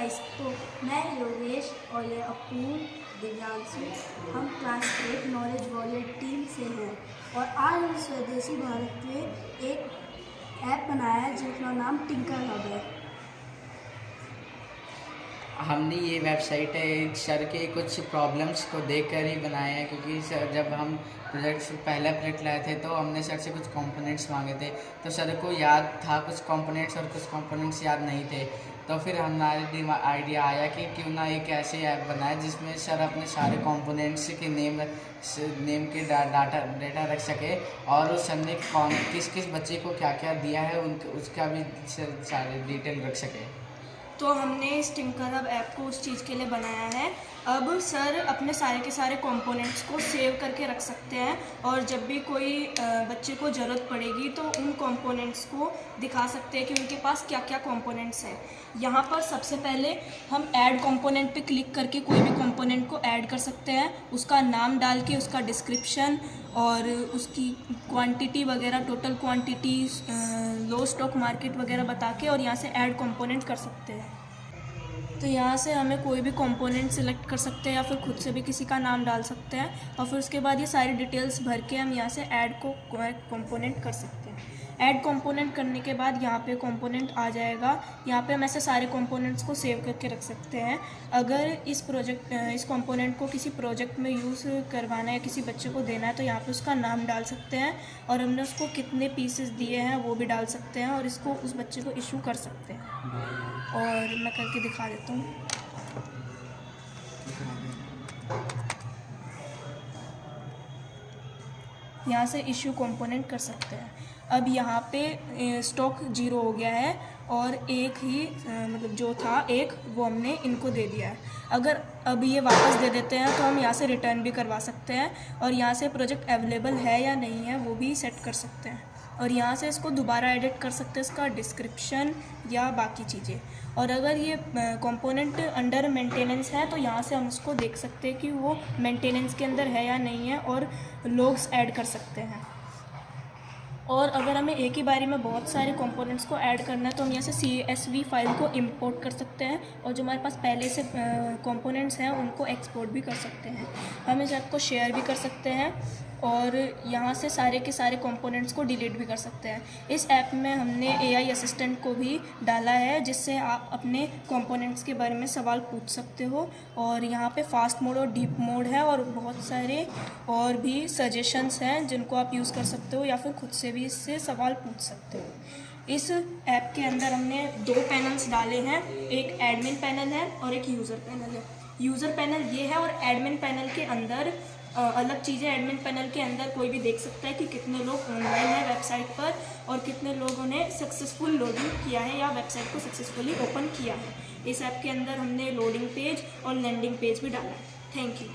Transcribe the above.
Guys, तो मैं योगेश और ये अपूर्व दिव्यांशु हम क्लास 8 नॉलेज वॉलेट टीम से हैं और आज हम स्वदेशी भारत के एक ऐप बनाया है जिसका नाम टिंकर हब है। हमने ये वेबसाइट सर के कुछ प्रॉब्लम्स को देखकर ही बनाया है, क्योंकि सर जब हम पहला प्रोजेक्ट लाए थे तो हमने सर से कुछ कंपोनेंट्स मांगे थे, तो सर को याद था कुछ कंपोनेंट्स और कुछ कंपोनेंट्स याद नहीं थे। तो फिर हमारे आइडिया आया कि क्यों ना एक ऐसे ऐप बनाए जिसमें सर अपने सारे कंपोनेंट्स के नेम के डाटा रख सके और उस सर ने किस किस बच्चे को क्या क्या दिया है उसका भी सर सारे डिटेल रख सके। तो हमने इस टिंकर हब ऐप को उस चीज़ के लिए बनाया है। अब सर अपने सारे के सारे कंपोनेंट्स को सेव करके रख सकते हैं और जब भी कोई बच्चे को ज़रूरत पड़ेगी तो उन कंपोनेंट्स को दिखा सकते हैं कि उनके पास क्या क्या कंपोनेंट्स हैं। यहाँ पर सबसे पहले हम ऐड कंपोनेंट पे क्लिक करके कोई भी कंपोनेंट को ऐड कर सकते हैं, उसका नाम डाल के उसका डिस्क्रिप्शन और उसकी क्वांटिटी वगैरह, टोटल क्वांटिटी, लो स्टॉक मार्केट वगैरह बता के और यहाँ से ऐड कंपोनेंट कर सकते हैं। तो यहाँ से हमें कोई भी कंपोनेंट सिलेक्ट कर सकते हैं या फिर खुद से भी किसी का नाम डाल सकते हैं और फिर उसके बाद ये सारी डिटेल्स भर के हम यहाँ से ऐड कंपोनेंट कर सकते हैं। ऐड कंपोनेंट करने के बाद यहाँ पे कंपोनेंट आ जाएगा। यहाँ पे हम ऐसे सारे कंपोनेंट्स को सेव करके रख सकते हैं। अगर इस कंपोनेंट को किसी प्रोजेक्ट में यूज़ करवाना है, किसी बच्चे को देना है, तो यहाँ पे उसका नाम डाल सकते हैं और हमने उसको कितने पीसेस दिए हैं वो भी डाल सकते हैं और इसको उस बच्चे को इशू कर सकते हैं। और मैं करके दिखा देता हूँ। यहाँ से इशू कंपोनेंट कर सकते हैं। अब यहाँ पे स्टॉक 0 हो गया है और एक ही मतलब जो था एक वो हमने इनको दे दिया है। अगर अब ये वापस दे देते हैं तो हम यहाँ से रिटर्न भी करवा सकते हैं और यहाँ से प्रोजेक्ट अवेलेबल है या नहीं है वो भी सेट कर सकते हैं और यहाँ से इसको दोबारा एडिट कर सकते हैं, इसका डिस्क्रिप्शन या बाकी चीज़ें। और अगर ये कंपोनेंट अंडर मेंटेनेंस है तो यहाँ से हम इसको देख सकते हैं कि वो मेंटेनेंस के अंदर है या नहीं है और लॉग्स ऐड कर सकते हैं। और अगर हमें एक ही बारी में बहुत सारे कंपोनेंट्स को ऐड करना है तो हम यहाँ से CSV फाइल को इंपोर्ट कर सकते हैं और जो हमारे पास पहले से कंपोनेंट्स हैं उनको एक्सपोर्ट भी कर सकते हैं। हम इस ऐप को शेयर भी कर सकते हैं और यहाँ से सारे के सारे कंपोनेंट्स को डिलीट भी कर सकते हैं। इस ऐप में हमने AI असिस्टेंट को भी डाला है जिससे आप अपने कंपोनेंट्स के बारे में सवाल पूछ सकते हो और यहाँ पे फास्ट मोड और डीप मोड है और बहुत सारे और भी सजेशंस हैं जिनको आप यूज़ कर सकते हो या फिर खुद से भी इससे सवाल पूछ सकते हो। इस ऐप के अंदर हमने 2 पैनल्स डाले हैं, एक एडमिन पैनल है और एक यूज़र पैनल है। यूज़र पैनल ये है और एडमिन पैनल के अंदर अलग चीज़ें। एडमिन पैनल के अंदर कोई भी देख सकता है कि कितने लोग ऑनलाइन हैं वेबसाइट पर और कितने लोगों ने सक्सेसफुल लॉगिन किया है या वेबसाइट को सक्सेसफुली ओपन किया है। इस ऐप के अंदर हमने लोडिंग पेज और लैंडिंग पेज भी डाला है। Thank you.